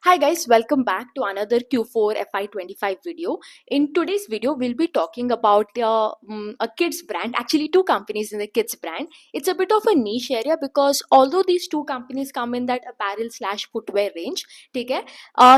Hi guys, welcome back to another Q4FY25 video. In today's video, we'll be talking about a kids brand, actually two companies in the kids brand. It's a bit of a niche area because although these two companies come in that apparel slash footwear range, okay,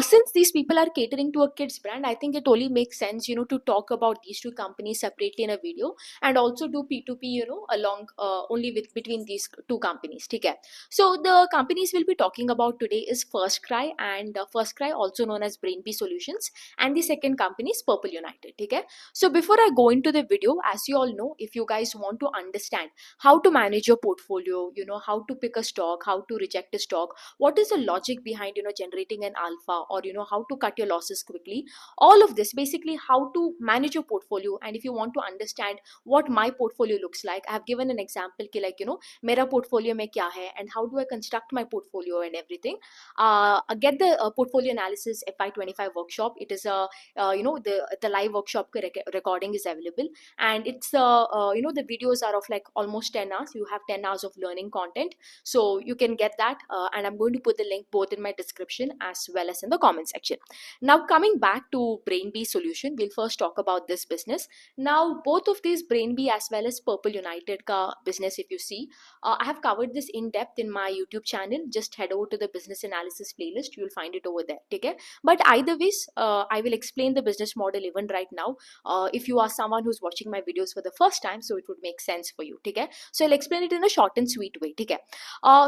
since these people are catering to a kids brand, I think it only makes sense, to talk about these two companies separately in a video and also do P2P, along only with between these two companies, okay. So the companies we'll be talking about today is FirstCry and FirstCry, also known as Brainbees Solutions, and the second company is Purple United. Okay. So before I go into the video, as you all know, if you guys want to understand how to manage your portfolio, how to pick a stock, how to reject a stock, what is the logic behind generating an alpha, or how to cut your losses quickly, all of this basically how to manage your portfolio. And if you want to understand what my portfolio looks like, I have given an example ki like मेरा portfolio में क्या है and how do I construct my portfolio and everything. Get the portfolio analysis FY25 workshop. It is a the live workshop recording is available, and it's the videos are of like almost 10 hours. You have 10 hours of learning content, so you can get that, and I'm going to put the link both in my description as well as in the comment section. Now coming back to Brainbee solution, we'll first talk about this business. Now both of these, Brainbee as well as Purple United ka business, if you see, I have covered this in depth in my YouTube channel. Just head over to the business analysis playlist. You'll find it over there. Okay. But either ways, I will explain the businest model even right now. If you are someone who's watching my videos for the first time, so it would make sense for you. Okay. So I'll explain it in a short and sweet way. Okay.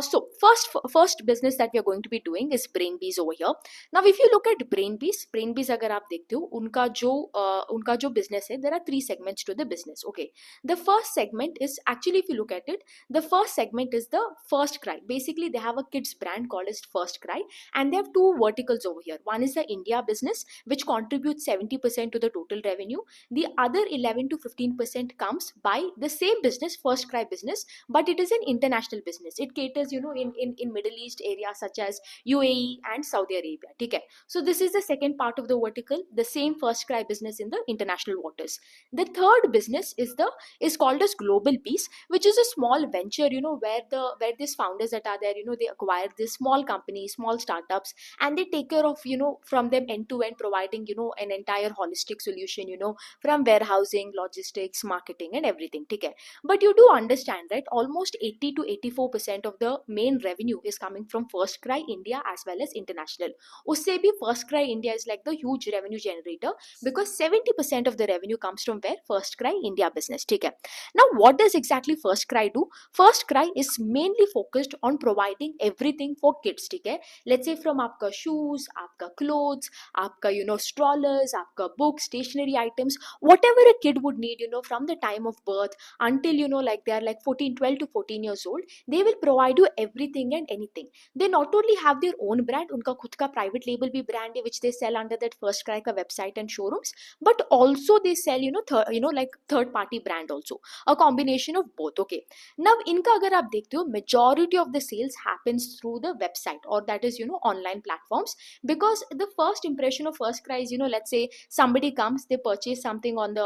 So first business that we are going to be doing is Brainbees over here. Now, if you look at Brainbees अगर आप देखते हो उनका जो business है, there are three segments to the business. Okay. The first segment is, actually if you look at it, the first segment is the FirstCry. Basically, they have a kids brand called as FirstCry, and they have two verticals over here. One is the India business, which contributes 70% to the total revenue. The other 11 to 15% comes by the same business, FirstCry business, but it is an international business. It caters, in Middle East areas such as UAE and Saudi Arabia. Okay. So this is the second part of the vertical, the same FirstCry business in the international waters. The third business is called as Global Bees, which is a small venture, where these founders that are there, they acquire these small companies, small startups, and they take care of, from them end to end, providing, an entire holistic solution, from warehousing, logistics, marketing, and everything. Okay. But you do understand, right? Almost 80 to 84% of the main revenue is coming from FirstCry India as well as international. Usse bhi FirstCry India is like the huge revenue generator because 70% of the revenue comes from where FirstCry India business. Okay. Now, what does exactly FirstCry do? FirstCry is mainly focused on providing everything for kids. Okay. Let's say from आपका shoes, आपका clothes, आपका strollers, आपका books, stationery items, whatever a kid would need, from the time of birth until like they are like 12 to 14 years old, they will provide you everything and anything. They not only have their own brand, उनका खुद का private label भी brand है, which they sell under that FirstCry का website and showrooms, but also they sell like third party brand also, a combination of both. Okay. Now इनका अगर आप देखते हो, majority of the sales happens through the website, or that is online platforms, because the first impression of FirstCry is, let's say somebody comes, they purchase something on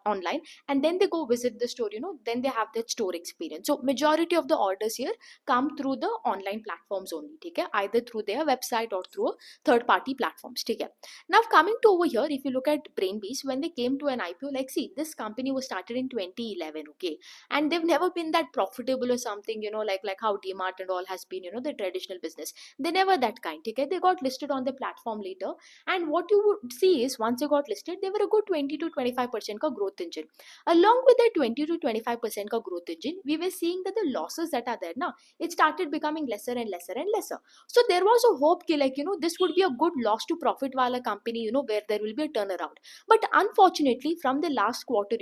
online, and then they go visit the store, then they have that store experience. So majority of the orders here come through the online platforms only. Okay. Either through their website or through third party platforms. Okay. Now coming to over here, if you look at Brainbees, when they came to an IPO, like see, this company was started in 2011. Okay. And they've never been that profitable or something, like how DMart and all has been, the traditional business. They never that kind. Okay. They got listed on the platform later, and what you would see is once they got listed, they were a good 20 to 25% ka growth engine. Along with that 20 to 25% ka growth engine, we were seeing that the losses that are there now, it started becoming lesser and lesser and lesser. So there was a hope ki like, this would be a good loss to profit wala company, where there will be a turnaround. But unfortunately, from the last quarter,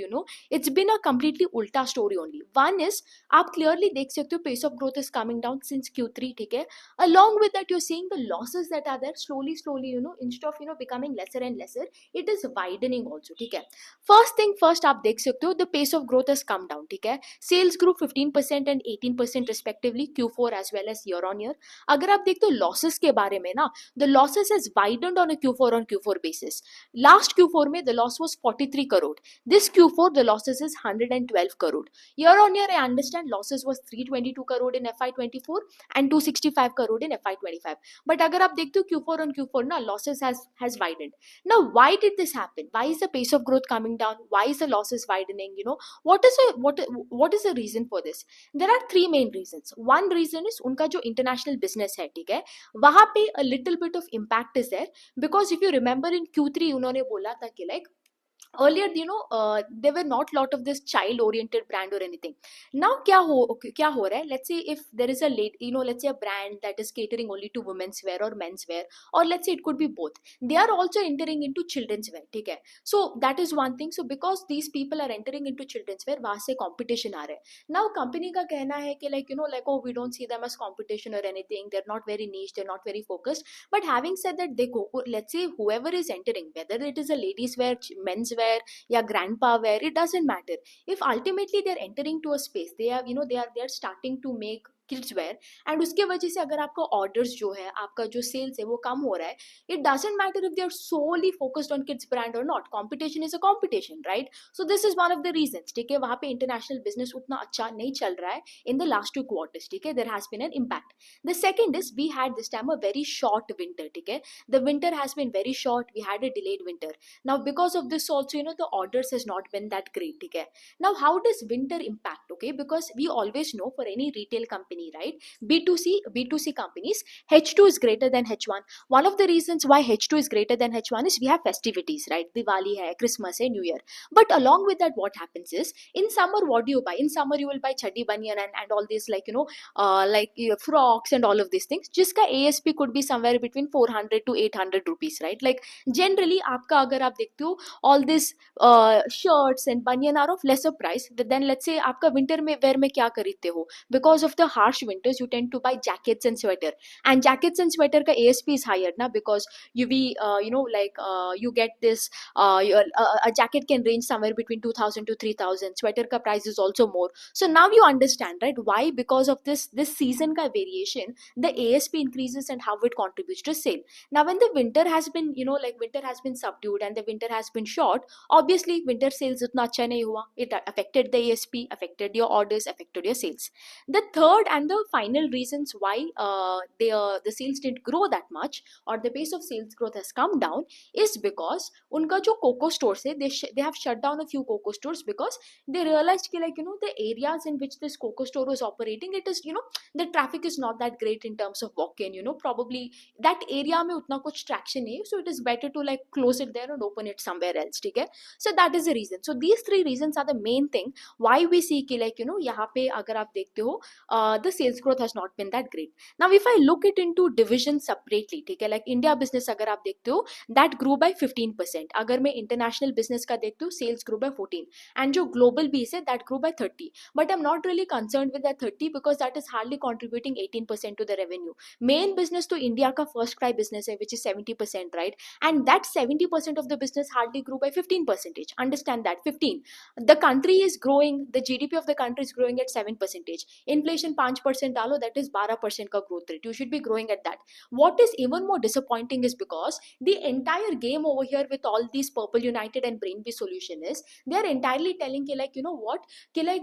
it's been a completely ulta story only. One is, आप clearly देख सकते हो, pace of growth is coming down since Q3, ठीक है. Along with that, you're seeing the losses that are there slowly, instead of becoming lesser and lesser, it is widening also, ठीक है. First thing first, आप देख सकते हो, the pace of growth has come down, ठीक है. Sales grew 15% and 18% respectively, Q4 as well as year on year. अगर आप देखते हो losses के बारे में ना, the losses has widened on a Q4 on Q4 basis. Last Q4 में the loss was 43 crore. This Q4 the losses is 112 crore. Year on year, I understand losses was 322 crore in FY24 and 265 crore in FY25. But अगर आप देखते हो Q4 on Q4 ना losses has widened. Now why did this happen? Why is the pace of growth coming down? Why is the losses widening? What is the reason for this? There are three main reasons. One reason is उनका जो international business है, ठीक है, वहाँ पे a little bit of impact is there, because if you remember in Q3 उन्होंने बोला था कि like earlier there were not lot of this child oriented brand or anything. Now क्या हो रहा है, let's say if there is a late, let's say a brand that is catering only to women's wear or men's wear, or let's say it could be both, they are also entering into children's wear, ठीक है. So that is one thing. So because these people are entering into children's wear, वहाँ से competition आ रहा है. Now company का कहना है कि like oh, we don't see them as competition or anything, they're not very niche, they're not very focused. But having said that, they go, let's say whoever is entering, whether it is a ladies wear, men's wear, या grandpa wear, it doesn't matter. If ultimately they are entering to a space, they are starting to make kids wear, and उसके वजह से अगर आपका orders जो है, आपका जो sales है वो कम हो रहा है, it doesn't matter if they are solely focused on kids brand or not. Competition is a competition, right? So this is one of the reasons, ठीक है, वहाँ पे international business उतना अच्छा नहीं चल रहा है in the last 2 quarters, ठीक है, there has been an impact. The second is we had this time a very short winter, ठीक है, the winter has been very short, we had a delayed winter. Now because of this also, the orders has not been that great, okay. Now how does winter impact, okay, because we always know for any retail company, right, b2c companies, H2 is greater than H1. One of the reasons why H2 is greater than H1 is we have festivities, right, Diwali hai, Christmas hai, New Year. But along with that, what happens is in summer, what do you buy? In summer you will buy chaddi banyan and all this, frocks and all of these things, jiska ASP could be somewhere between 400 to 800 rupees, right? Like generally आपका अगर आप देखते हो all these shirts and banyan are of lesser price than, let's say, आपका winter में wear में क्या खरीदते हो, because of the harsh winters you tend to buy jackets and sweater, and jackets and sweater का ASP is higher ना, because you get this a jacket can range somewhere between 2000 to 3000, sweater का price is also more. So now you understand, right, why, because of this season का variation, the ASP increases and how it contributes to sale. Now when the winter has been, winter has been subdued and the winter has been short, obviously winter sales utna acha nahi hua. It affected the ASP, affected your orders, affected your sales. The third and the final reasons why the sales didn't grow that much, or the pace of sales growth has come down, is because unka jo coco stores hai, they have shut down a few coco stores, because they realized ki the areas in which this coco store was operating, it is, the traffic is not that great in terms of walk-in, probably that area में उतना कुछ traction नहीं, so it is better to like close it there and open it somewhere else, ठीक है. So that is the reason. So these three reasons are the main thing why we see कि यहाँ पे अगर आप देखते हो the sales growth has not been that great. Now if I look it into division separately, ठीक है, like India business अगर आप देखते हो, that grew by 15%. अगर मैं international business का देखती हूँ, sales grew by 14, and जो global base है, that grew by 30. But I'm not really concerned with that 30, because that is hardly contributing 18% to the revenue. Main business to India ka FirstCry business hai, which is 70%, right? And that 70% of the business hardly grew by 15%. Understand that, 15. The country is growing, the GDP of the country is growing at 7%. Inflation 5% डालो, that is 12% का growth rate. You should be growing at that. What is even more disappointing is because the entire game over here with all these Purple United and Brainbees solution is, they are entirely telling कि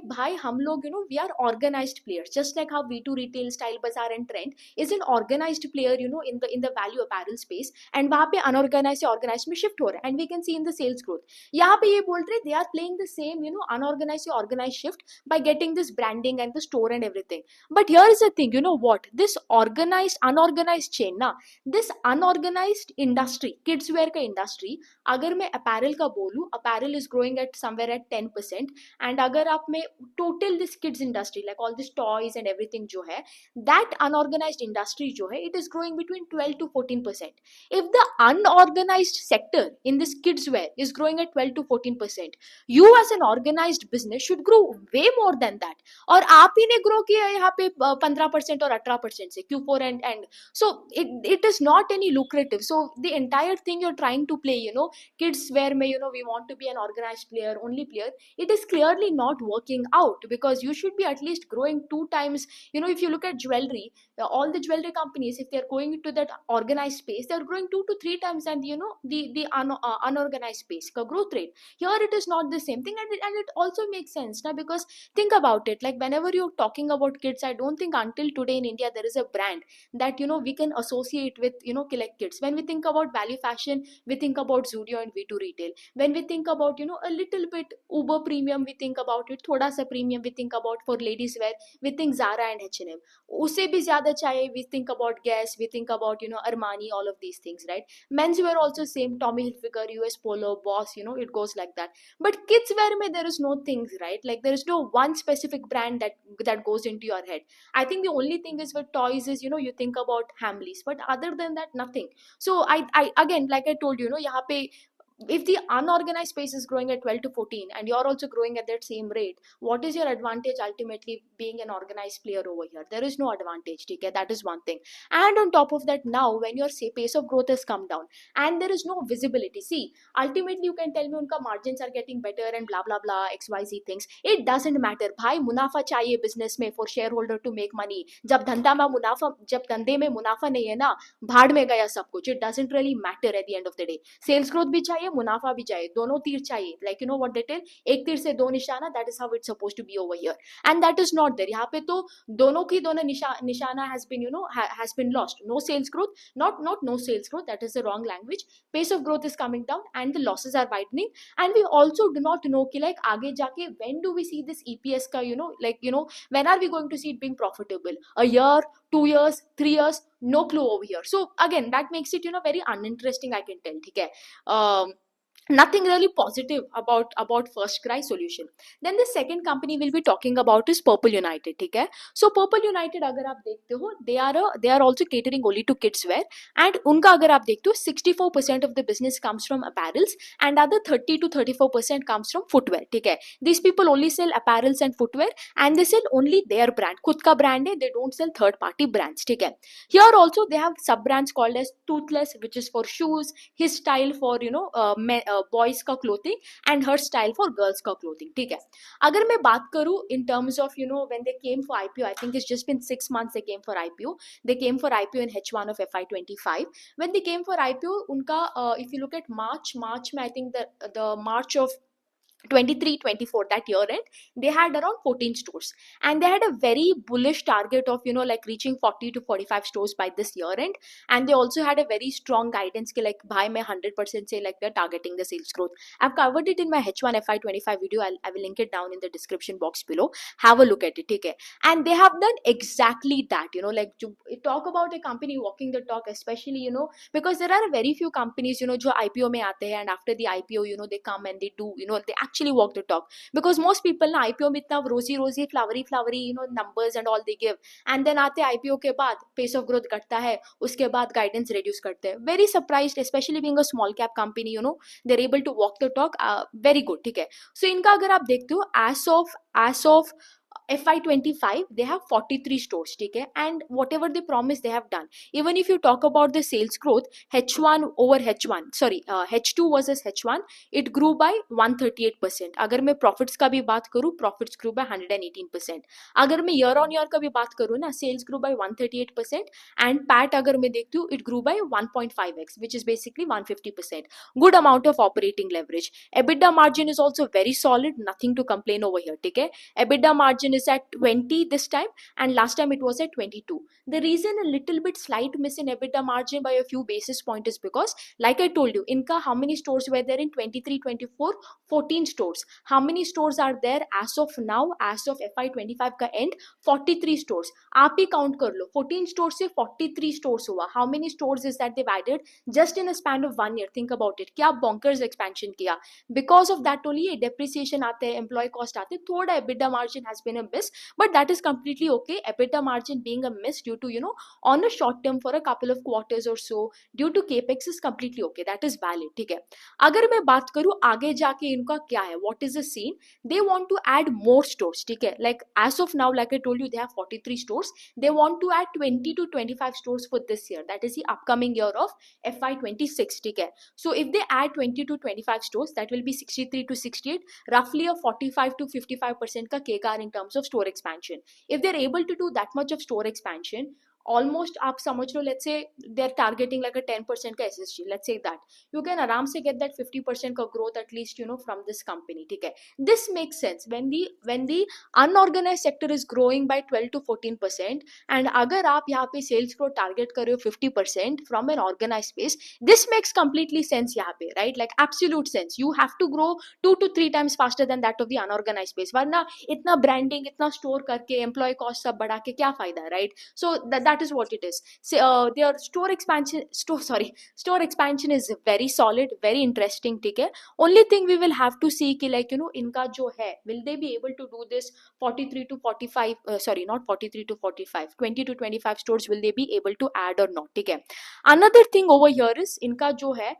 भाई हम लोग, we are organized players, just like how V2 Retail, Style Bazaar and Trend is an organized player, in the value apparel space, and वहाँ पे unorganized से organized में shift हो रहा है, and we can see in the sales growth. यहाँ पे ये बोल रहे, they are playing the same, unorganized से organized shift by getting this branding and the store and everything. But here is the thing, what, this organized unorganized chain ना, this unorganized industry, kids wear का industry, अगर मैं apparel का बोलूँ, apparel is growing at somewhere at 10%, and अगर आप में total this kids industry, like all these toys and everything जो है, that unorganized industry जो है, it is growing between 12 to 14%. If the unorganized sector in this kids wear is growing at 12 to 14%, you as an organized business should grow way more than that. और आप ही ने grow किया है यहाँ पे 15% और 18% से Q4 and so it is not any lucrative. So the entire thing you're trying to play, kids wear में, we want to be an organized player, only player, it is clearly not working out, because you should be at least growing 2 times. If you look at jewelry, all the jewelry companies, if they're going into that organized space, they're growing 2 to 3 times than the unorganized space ka growth rate. Here it is not the same thing, and it also makes sense now, because think about it, like whenever you're talking about kids kids. I don't think until today in India there is a brand that we can associate with like kids. When we think about value fashion, we think about Zudio and V2 retail. When we think about a little bit uber premium, we think about it. Thoda sa premium we think about for ladies wear, we think Zara and H&M. Usse bhi zyada chahiye, we think about Guess, we think about Armani, all of these things, right? Menswear also same, Tommy Hilfiger, US Polo, Boss, it goes like that. But kids wear mein there is no things, right? Like there is no one specific brand that goes into your head. I think the only thing is with toys is you think about Hamleys, but other than that nothing. So I again, like I told yahan pe if the unorganized space is growing at 12 to 14 and you're also growing at that same rate, what is your advantage ultimately being an organized player over here? There is no advantage. Okay, that is one thing. And on top of that, now when your say pace of growth has come down and there is no visibility, see, ultimately you can tell me unka margins are getting better and blah blah blah xyz things. It doesn't matter bhai, munafa chahiye business mein for shareholder to make money. Jab धंधे में मुनाफा नहीं है ना, भाड़ में गया सब कुछ. It doesn't really matter at the end of the day. Sales growth भी चाहिए, मुनाफा भी चाहिए, दोनों तीर चाहिए. लाइक व्हाट दे टेल, एक तीर से दो निशाना. That is how it's supposed to be over here, and that is not there. यहाँ पे तो दोनों की दोनों निशाना has been lost. No sales growth, not no sales growth, that is the wrong language. Pace of growth is coming down and the losses are widening. And we also do not know कि like आगे जाके when do we see this EPS का when are we going to see it being profitable? A year, 2 years, 3 years? No clue over here. So again, that makes it very uninteresting, I can tell. Okay. Nothing really positive about FirstCry solution. Then the second company we'll be talking about is Purple United. Okay. So Purple United अगर आप देखते हो, they are also catering only to kids wear, and उनका अगर आप देखते हो 64% of the business comes from apparels and other 30 to 34% comes from footwear. ठीक है. These people only sell apparels and footwear and they sell only their brand. खुद का brand है, they don't sell third party brands. ठीक है. Here also they have sub brands called as Toothless, which is for shoes, his style for boys का clothing and her style for girls का clothing. ठीक है. अगर मैं बात करूं in terms of when they came for IPO, I think it's just been 6 months they came for IPO. They came for IPO in H1 of FY25. When they came for IPO, उनका if you look at March में, I think the March of 23-24, that year end, they had around 14 stores and they had a very bullish target of like reaching 40 to 45 stores by this year end. And they also had a very strong guidance ki like bhai main 100% say like they're targeting the sales growth. I've covered it in my H1 FY25 video. I will link it down in the description box below. Have a look at it. Okay. And they have done exactly that. Like to talk about a company walking the talk, especially because there are very few companies jo IPO mein aate hain and after the IPO they come and they do they actually walk the talk. Because most people na IPO में इतना rosy flowery numbers and all they give, and then आते IPO के बाद pace of growth घटता है, उसके बाद guidance reduce करते हैं. Very surprised, especially being a small cap company, they're able to walk the talk. Very good. ठीक है. So इनका अगर आप देखते हो as of FY25 they have 43 stores. ठीक है. And whatever they promise they have done. Even if you talk about the sales growth, H1 over H1, sorry, H2 versus H1, it grew by 138%. अगर मैं profits का भी बात करूँ, profits grew by 118%. अगर मैं year on year का भी बात करूँ ना, sales grew by 138% and PAT अगर मैं देखती हूँ, it grew by 1.5x, which is basically 150%. Good amount of operating leverage. EBITDA margin is also very solid, nothing to complain over here. ठीक है. EBITDA margin is at 20 this time and last time it was at 22. The reason a little bit slight miss in EBITDA margin by a few basis points is because like I told you, inka how many stores were there in 23-24? 14 stores. How many stores are there as of now, as of FY25 का end? 43 stores. आप ही count कर लो, 14 stores से 43 stores हुआ. How many stores is that they've added just in a span of 1 year? Think about it. क्या bonkers expansion किया. Because of that only depreciation आते हैं, employee cost आते हैं, थोड़ा EBITDA margin has been a miss, but that is completely okay. EBITDA margin being a miss due to on a short term for a couple of quarters or so due to capex is completely okay. That is valid. ठीक है. अगर मैं बात करूँ आगे जाके इनका क्या है, what is the scene? They want to add more stores. ठीक है. Like as of now, like I told you, they have 43 stores. They want to add 20 to 25 stores for this year. That is the upcoming year of FY26. ठीक है. So if they add 20 to 25 stores, that will be 63 to 68, roughly a 45 to 55% का CAGR in terms of store expansion. If they're able to do that much of store expansion almost आप समझ लो, let's say they are targeting like a 10% का SSG, let's say that you can आराम से get that 50% का growth at least from this company, ठीक है. This makes sense when the unorganised sector is growing by 12 to 14%, and अगर आप यहाँ पे सेल्स ग्रोथ टारगेट कर रहे हो 50% from an organise space, this makes completely sense यहाँ पे, right? Like absolute sense. You have to grow 2 to 3 times faster than that of the unorganise space, वरना इतना ब्रांडिंग, इतना स्टोर करके, एम्प्लॉय कॉस्ट सब बढ़ा के क्या फायदा, right? So that is what it is. So, their store expansion is very solid, very interesting, ठीक है. Only thing we will have to see कि like इनका जो है, will they be able to do this 43 to 45, sorry, not 43 to 45, 20 to 25 stores, will they be able to add or not, ठीक है. Another thing over here is इनका जो है,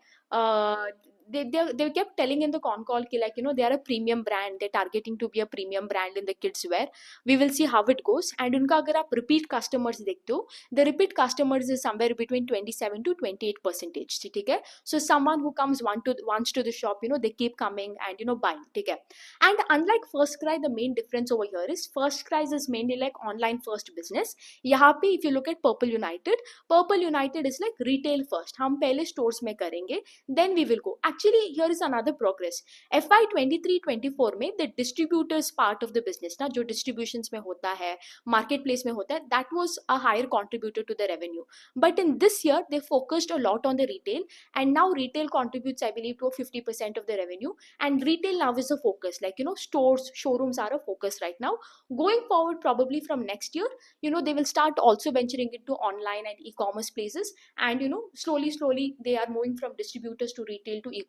they kept telling in the con call ki like they are a premium brand, they're targeting to be a premium brand in the kids wear. We will see how it goes. And unka agar aap repeat customers dekhte ho, the repeat customers is somewhere between 27 to 28%, theek hai. So someone who comes once to the shop, they keep coming and buying, theek hai. And unlike FirstCry, the main difference over here is FirstCry is mainly like online first business. Yahan pe if you look at Purple United is like retail first, hum pehle stores mein karenge, then we will go. Actually, here is another progress. FY23-24 में the distributors part of the business ना, जो distributions में होता है, marketplace में होता है, that was a higher contributor to the revenue. But in this year, they focused a lot on the retail, and now retail contributes, I believe, to 50% of the revenue. And retail now is a focus, like stores, showrooms are a focus right now. Going forward, probably from next year, they will start also venturing into online and e-commerce places, and slowly they are moving from distributors to retail to e-commerce.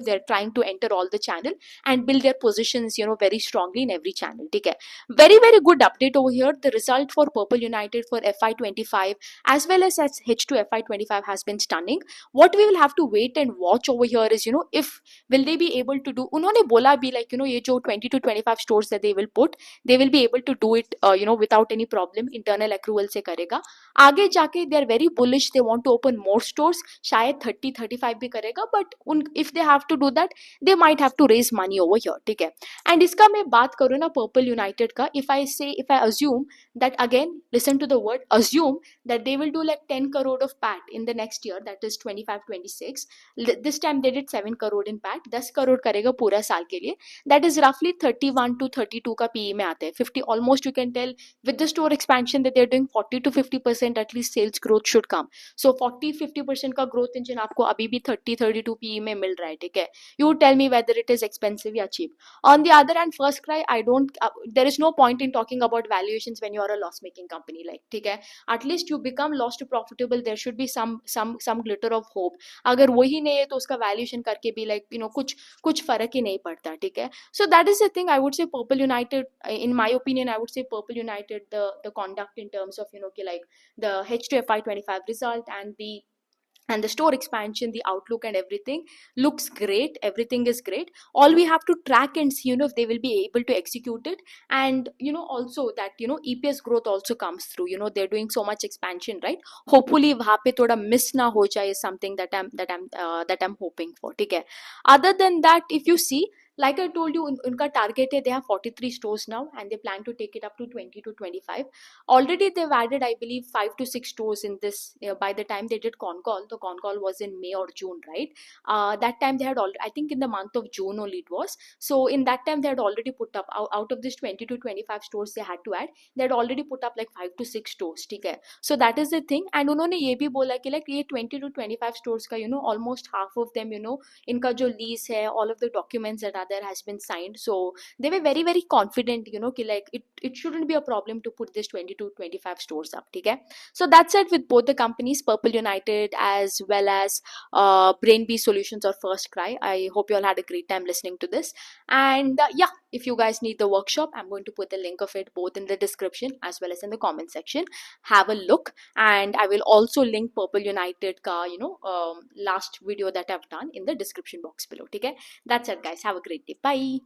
They're trying to enter all the channel and build their positions very strongly in every channel, okay. Very very good update over here. The result for Purple United for FY25 as well as H2 FY25 has been stunning. What we will have to wait and watch over here is if will they be able to do, उन्होंने बोला भी like ये जो 20 to 25 stores that they will put, they will be able to do it without any problem, internal accrual से करेगा. आगे जाके they are very bullish, they want to open more stores, शायद 30-35 भी करेगा, but if they have to do that, they might have to raise money over here, ठीक है. And इसका मैं बात करूँ ना Purple United का, if I assume that, again listen to the word assume, that they will do like 10 crore of PAT in the next year, that is 25-26. This time they did 7 crore in PAT, 10 crore करेगा पूरा साल के लिए, that is roughly 31 to 32 का PE में आते हैं. 50 almost, you can tell with the store expansion that they're doing 40 to 50% at least sales growth should come. So 40-50% का growth engine आपको अभी भी 30-32 PE में मिल रहा है, ठीक है. You tell me whether it is expensive या cheap. On the other hand, FirstCry, there is no point in talking about valuations when you are a loss making company, like, ठीक है. At least you become loss to profitable, there should be some glitter of hope. अगर वही नहीं है तो उसका valuation करके भी like कुछ फर्क ही नहीं पड़ता, ठीक है. So that is the thing. I would say Purple United, in my opinion, I would say Purple United, the conduct in terms of like the H2 FY25 result and the store expansion, the outlook and everything looks great. Everything is great. All we have to track and see if they will be able to execute it, and also that EPS growth also comes through. They're doing so much expansion, right? Hopefully वहाँ पे थोड़ा miss ना हो जाए is something that I'm hoping for, ठीक है. Other than that, if you see, like I told you, उनका target है, they have 43 stores now and they plan to take it up to 20 to 25. Already they've added, I believe, 5 to 6 stores in this. By the time they did con call, the con call was in May or June, right? That time they had already, I think in the month of June only it was. So in that time they had already put up, out of this 20 to 25 stores they had to add, they had already put up like 5 to 6 stores, ठीक है. So that is the thing. And उन्होंने ये भी बोला कि like ये 20 to 25 stores का almost half of them इनका जो lease है, all of the documents that are there has been signed. So they were very very confident कि like it shouldn't be a problem to put this 20 to 25 stores up, ठीक है. So that's it with both the companies, Purple United as well as Brainbees Solutions or FirstCry. I hope you all had a great time listening to this. And yeah, if you guys need the workshop, I'm going to put the link of it both in the description as well as in the comment section. Have a look, and I will also link Purple United ka last video that I've done in the description box below, okay. That's it guys, have a great day, bye.